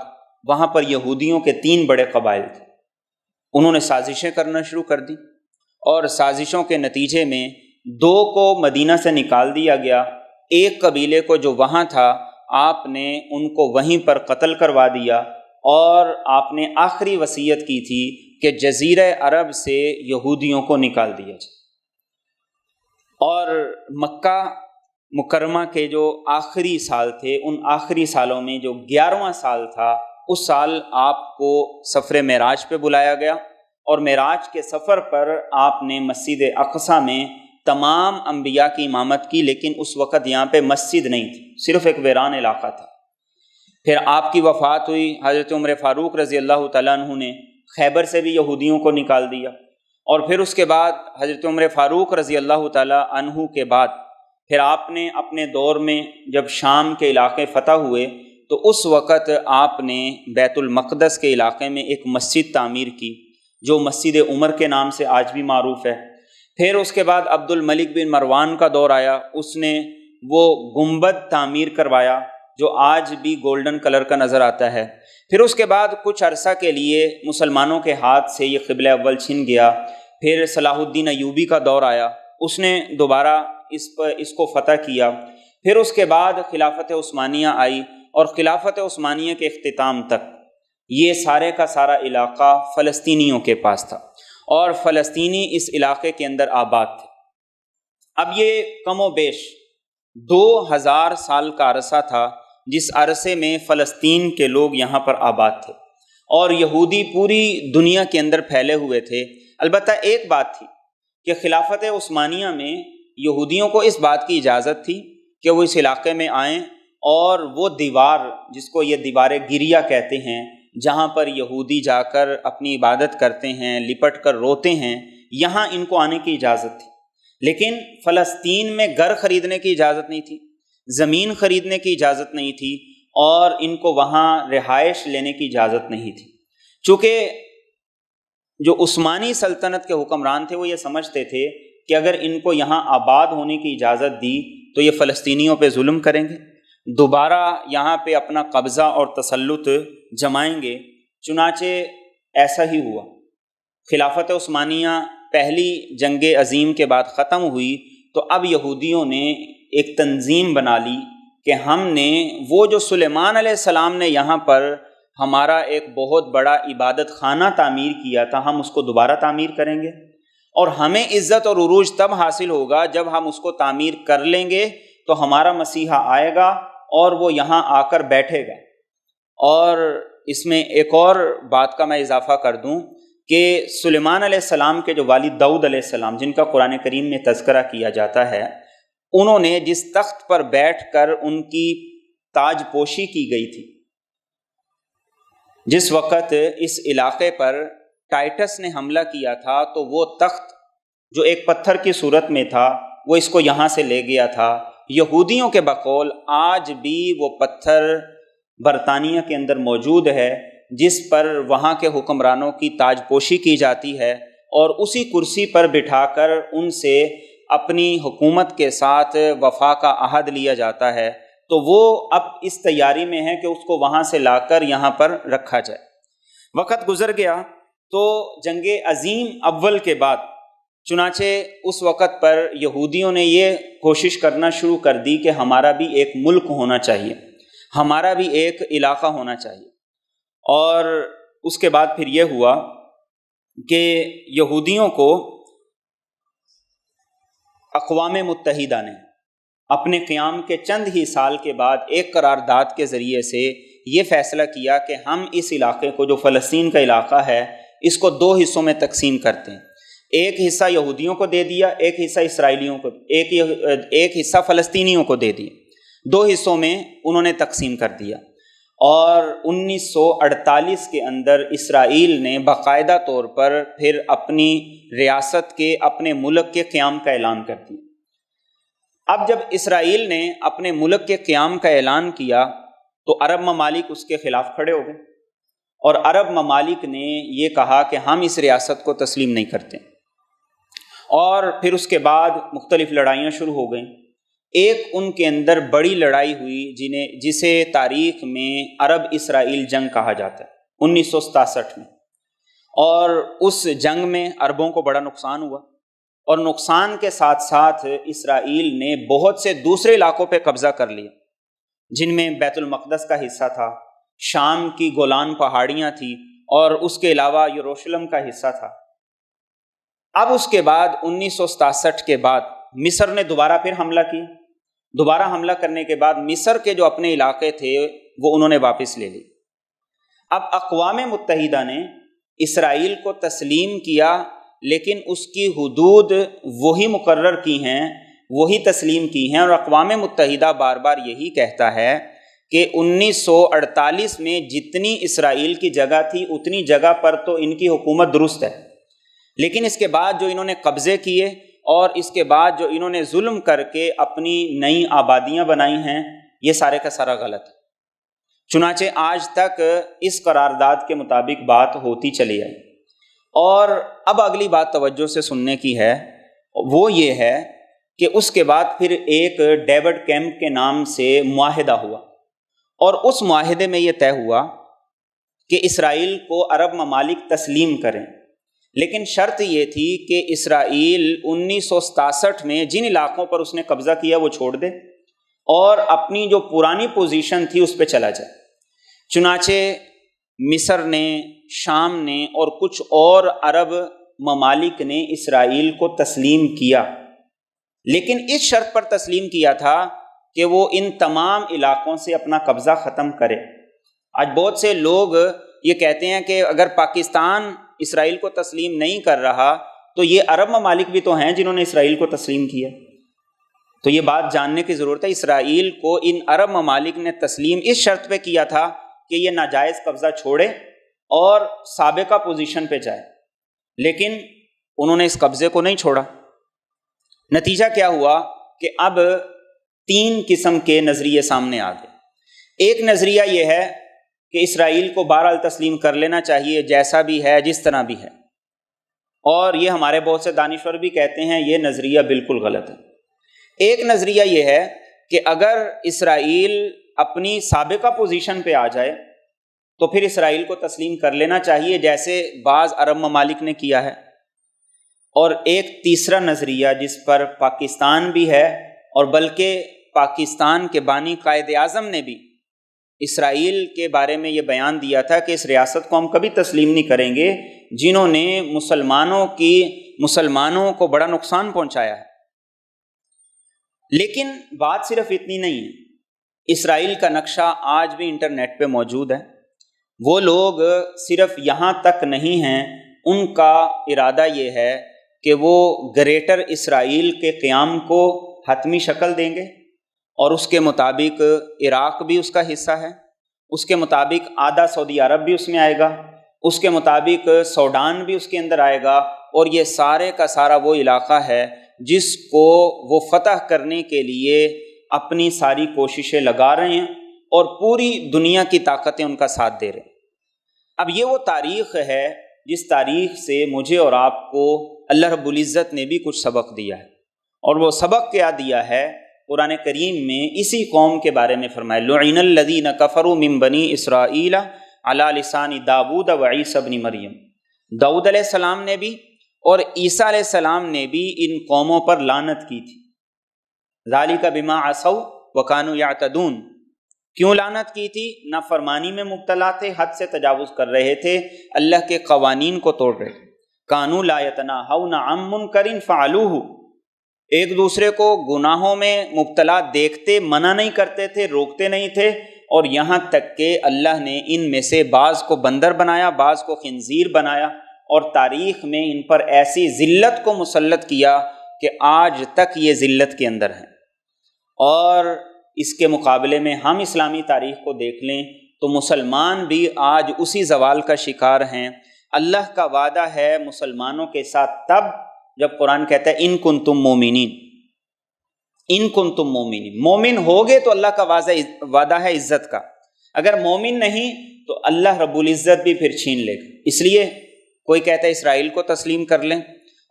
وہاں پر یہودیوں کے 3 بڑے قبائل تھے۔ انہوں نے سازشیں کرنا شروع کر دی، اور سازشوں کے نتیجے میں 2 کو مدینہ سے نکال دیا گیا۔ ایک قبیلے کو جو وہاں تھا آپ نے ان کو وہیں پر قتل کروا دیا، اور آپ نے آخری وصیت کی تھی کہ جزیرہ عرب سے یہودیوں کو نکال دیا جائے۔ اور مکہ مکرمہ کے جو آخری سال تھے، ان آخری سالوں میں جو 11واں سال تھا، اس سال آپ کو سفر معراج پہ بلایا گیا، اور معراج کے سفر پر آپ نے مسجد اقصیٰ میں تمام انبیاء کی امامت کی، لیکن اس وقت یہاں پہ مسجد نہیں تھی، صرف ایک ویران علاقہ تھا۔ پھر آپ کی وفات ہوئی، حضرت عمر فاروق رضی اللہ تعالیٰ عنہ نے خیبر سے بھی یہودیوں کو نکال دیا، اور پھر اس کے بعد حضرت عمر فاروق رضی اللہ تعالیٰ عنہ کے بعد پھر آپ نے اپنے دور میں جب شام کے علاقے فتح ہوئے تو اس وقت آپ نے بیت المقدس کے علاقے میں ایک مسجد تعمیر کی جو مسجد عمر کے نام سے آج بھی معروف ہے۔ پھر اس کے بعد عبد الملک بن مروان کا دور آیا، اس نے وہ گنبد تعمیر کروایا جو آج بھی گولڈن کلر کا نظر آتا ہے۔ پھر اس کے بعد کچھ عرصہ کے لیے مسلمانوں کے ہاتھ سے یہ قبلہ اول چھن گیا۔ پھر صلاح الدین ایوبی کا دور آیا، اس نے دوبارہ اس کو فتح کیا۔ پھر اس کے بعد خلافت عثمانیہ آئی، اور خلافت عثمانیہ کے اختتام تک یہ سارے کا سارا علاقہ فلسطینیوں کے پاس تھا، اور فلسطینی اس علاقے کے اندر آباد تھے۔ اب یہ کم و بیش 2000 سال کا عرصہ تھا جس عرصے میں فلسطین کے لوگ یہاں پر آباد تھے، اور یہودی پوری دنیا کے اندر پھیلے ہوئے تھے۔ البتہ ایک بات تھی کہ خلافت عثمانیہ میں یہودیوں کو اس بات کی اجازت تھی کہ وہ اس علاقے میں آئیں، اور وہ دیوار جس کو یہ دیوار گریہ کہتے ہیں، جہاں پر یہودی جا کر اپنی عبادت کرتے ہیں، لپٹ کر روتے ہیں، یہاں ان کو آنے کی اجازت تھی۔ لیکن فلسطین میں گھر خریدنے کی اجازت نہیں تھی، زمین خریدنے کی اجازت نہیں تھی، اور ان کو وہاں رہائش لینے کی اجازت نہیں تھی۔ چونکہ جو عثمانی سلطنت کے حکمران تھے وہ یہ سمجھتے تھے کہ اگر ان کو یہاں آباد ہونے کی اجازت دی تو یہ فلسطینیوں پہ ظلم کریں گے، دوبارہ یہاں پہ اپنا قبضہ اور تسلط جمائیں گے۔ چنانچہ ایسا ہی ہوا۔ خلافت عثمانیہ پہلی جنگ عظیم کے بعد ختم ہوئی تو اب یہودیوں نے ایک تنظیم بنا لی کہ ہم نے وہ جو سلیمان علیہ السلام نے یہاں پر ہمارا ایک بہت بڑا عبادت خانہ تعمیر کیا تھا، ہم اس کو دوبارہ تعمیر کریں گے، اور ہمیں عزت اور عروج تب حاصل ہوگا جب ہم اس کو تعمیر کر لیں گے تو ہمارا مسیحا آئے گا اور وہ یہاں آ کر بیٹھے گا۔ اور اس میں ایک اور بات کا میں اضافہ کر دوں کہ سلیمان علیہ السلام کے جو والد داؤد علیہ السلام، جن کا قرآن کریم میں تذکرہ کیا جاتا ہے، انہوں نے جس تخت پر بیٹھ کر ان کی تاج پوشی کی گئی تھی، جس وقت اس علاقے پر ٹائٹس نے حملہ کیا تھا تو وہ تخت جو ایک پتھر کی صورت میں تھا وہ اس کو یہاں سے لے گیا تھا۔ یہودیوں کے بقول آج بھی وہ پتھر برطانیہ کے اندر موجود ہے جس پر وہاں کے حکمرانوں کی تاج پوشی کی جاتی ہے، اور اسی کرسی پر بٹھا کر ان سے اپنی حکومت کے ساتھ وفا کا عہد لیا جاتا ہے۔ تو وہ اب اس تیاری میں ہے کہ اس کو وہاں سے لا کر یہاں پر رکھا جائے۔ وقت گزر گیا تو جنگ عظیم اول کے بعد چنانچہ اس وقت پر یہودیوں نے یہ کوشش کرنا شروع کر دی کہ ہمارا بھی ایک ملک ہونا چاہیے، ہمارا بھی ایک علاقہ ہونا چاہیے۔ اور اس کے بعد پھر یہ ہوا کہ یہودیوں کو اقوام متحدہ نے اپنے قیام کے چند ہی سال کے بعد ایک قرارداد کے ذریعے سے یہ فیصلہ کیا کہ ہم اس علاقے کو، جو فلسطین کا علاقہ ہے، اس کو 2 حصوں میں تقسیم کرتے ہیں۔ ایک حصہ یہودیوں کو دے دیا، ایک حصہ اسرائیلیوں کو، ایک حصہ فلسطینیوں کو دے دیا۔ 2 حصوں میں انہوں نے تقسیم کر دیا، اور 1948 کے اندر اسرائیل نے باقاعدہ طور پر پھر اپنی ریاست کے، اپنے ملک کے قیام کا اعلان کر دیا۔ اب جب اسرائیل نے اپنے ملک کے قیام کا اعلان کیا تو عرب ممالک اس کے خلاف کھڑے ہو گئے، اور عرب ممالک نے یہ کہا کہ ہم اس ریاست کو تسلیم نہیں کرتے، اور پھر اس کے بعد مختلف لڑائیاں شروع ہو گئیں۔ ایک ان کے اندر بڑی لڑائی ہوئی جسے تاریخ میں عرب اسرائیل جنگ کہا جاتا ہے 1967 میں، اور اس جنگ میں عربوں کو بڑا نقصان ہوا، اور نقصان کے ساتھ ساتھ اسرائیل نے بہت سے دوسرے علاقوں پہ قبضہ کر لیا، جن میں بیت المقدس کا حصہ تھا، شام کی گولان پہاڑیاں تھیں، اور اس کے علاوہ یروشلم کا حصہ تھا۔ اب اس کے بعد 1967 کے بعد مصر نے دوبارہ پھر حملہ کیا۔ دوبارہ حملہ کرنے کے بعد مصر کے جو اپنے علاقے تھے وہ انہوں نے واپس لے لی۔ اب اقوام متحدہ نے اسرائیل کو تسلیم کیا، لیکن اس کی حدود وہی مقرر کی ہیں، وہی تسلیم کی ہیں، اور اقوام متحدہ بار بار یہی کہتا ہے کہ 1948 میں جتنی اسرائیل کی جگہ تھی اتنی جگہ پر تو ان کی حکومت درست ہے، لیکن اس کے بعد جو انہوں نے قبضے کیے اور اس کے بعد جو انہوں نے ظلم کر کے اپنی نئی آبادیاں بنائی ہیں، یہ سارے کا سارا غلط ہے۔ چنانچہ آج تک اس قرارداد کے مطابق بات ہوتی چلی آئی۔ اور اب اگلی بات توجہ سے سننے کی ہے، وہ یہ ہے کہ اس کے بعد پھر ایک ڈیوڈ کیمپ کے نام سے معاہدہ ہوا، اور اس معاہدے میں یہ طے ہوا کہ اسرائیل کو عرب ممالک تسلیم کریں، لیکن شرط یہ تھی کہ اسرائیل 1967 میں جن علاقوں پر اس نے قبضہ کیا وہ چھوڑ دے اور اپنی جو پرانی پوزیشن تھی اس پہ چلا جائے۔ چنانچہ مصر نے، شام نے اور کچھ اور عرب ممالک نے اسرائیل کو تسلیم کیا، لیکن اس شرط پر تسلیم کیا تھا کہ وہ ان تمام علاقوں سے اپنا قبضہ ختم کرے۔ آج بہت سے لوگ یہ کہتے ہیں کہ اگر پاکستان اسرائیل کو تسلیم نہیں کر رہا تو یہ عرب ممالک بھی تو ہیں جنہوں نے اسرائیل کو تسلیم کیا۔ تو یہ بات جاننے کی ضرورت ہے، اسرائیل کو ان عرب ممالک نے تسلیم اس شرط پہ کیا تھا کہ یہ ناجائز قبضہ چھوڑے اور سابقہ پوزیشن پہ جائے، لیکن انہوں نے اس قبضے کو نہیں چھوڑا۔ نتیجہ کیا ہوا کہ اب 3 قسم کے نظریے سامنے آ گئے۔ ایک نظریہ یہ ہے کہ اسرائیل کو بہرحال تسلیم کر لینا چاہیے، جیسا بھی ہے، جس طرح بھی ہے، اور یہ ہمارے بہت سے دانشور بھی کہتے ہیں یہ نظریہ بالکل غلط ہے۔ ایک نظریہ یہ ہے کہ اگر اسرائیل اپنی سابقہ پوزیشن پہ آ جائے تو پھر اسرائیل کو تسلیم کر لینا چاہیے، جیسے بعض عرب ممالک نے کیا ہے۔ اور ایک تیسرا نظریہ جس پر پاکستان بھی ہے، اور بلکہ پاکستان کے بانی قائد اعظم نے بھی اسرائیل کے بارے میں یہ بیان دیا تھا کہ اس ریاست کو ہم کبھی تسلیم نہیں کریں گے جنہوں نے مسلمانوں کو بڑا نقصان پہنچایا ہے۔ لیکن بات صرف اتنی نہیں ہے، اسرائیل کا نقشہ آج بھی انٹرنیٹ پہ موجود ہے۔ وہ لوگ صرف یہاں تک نہیں ہیں، ان کا ارادہ یہ ہے کہ وہ گریٹر اسرائیل کے قیام کو حتمی شکل دیں گے، اور اس کے مطابق عراق بھی اس کا حصہ ہے، اس کے مطابق آدھا سعودی عرب بھی اس میں آئے گا، اس کے مطابق سوڈان بھی اس کے اندر آئے گا، اور یہ سارے کا سارا وہ علاقہ ہے جس کو وہ فتح کرنے کے لیے اپنی ساری کوششیں لگا رہے ہیں، اور پوری دنیا کی طاقتیں ان کا ساتھ دے رہے ہیں۔ اب یہ وہ تاریخ ہے جس تاریخ سے مجھے اور آپ کو اللہ رب العزت نے بھی کچھ سبق دیا ہے، اور وہ سبق کیا دیا ہے؟ قرآن کریم میں اسی قوم کے بارے میں فرمایا لعن الذین کفروا من بنی اسرائیل علی لسان داؤد و عیسی ابن مریم۔ داؤد علیہ السلام نے بھی اور عیسیٰ علیہ السلام نے بھی ان قوموں پر لعنت کی تھی۔ ذالک بما عصوا وکانوا یعتدون۔ کیوں لعنت کی تھی؟ نافرمانی میں مبتلا تھے، حد سے تجاوز کر رہے تھے، اللہ کے قوانین کو توڑ رہے تھے۔ کانوا لا یتناہون عن منکر فعلوہ، ایک دوسرے کو گناہوں میں مبتلا دیکھتے منع نہیں کرتے تھے، روکتے نہیں تھے، اور یہاں تک کہ اللہ نے ان میں سے بعض کو بندر بنایا، بعض کو خنزیر بنایا، اور تاریخ میں ان پر ایسی ذلت کو مسلط کیا کہ آج تک یہ ذلت کے اندر ہیں۔ اور اس کے مقابلے میں ہم اسلامی تاریخ کو دیکھ لیں تو مسلمان بھی آج اسی زوال کا شکار ہیں۔ اللہ کا وعدہ ہے مسلمانوں کے ساتھ تب جب قرآن کہتا ہے ان کنتم مومنین، ان کنتم مومنین، مومن ہوگے تو اللہ کا وعدہ ہے عزت کا، اگر مومن نہیں تو اللہ رب العزت بھی پھر چھین لے گا۔ اس لیے کوئی کہتا ہے اسرائیل کو تسلیم کر لیں،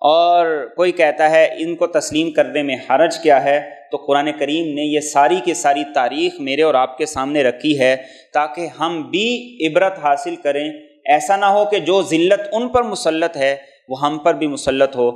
اور کوئی کہتا ہے ان کو تسلیم کرنے میں حرج کیا ہے۔ تو قرآن کریم نے یہ ساری کی ساری تاریخ میرے اور آپ کے سامنے رکھی ہے تاکہ ہم بھی عبرت حاصل کریں، ایسا نہ ہو کہ جو ذلت ان پر مسلط ہے وہ ہم پر بھی مسلط ہو۔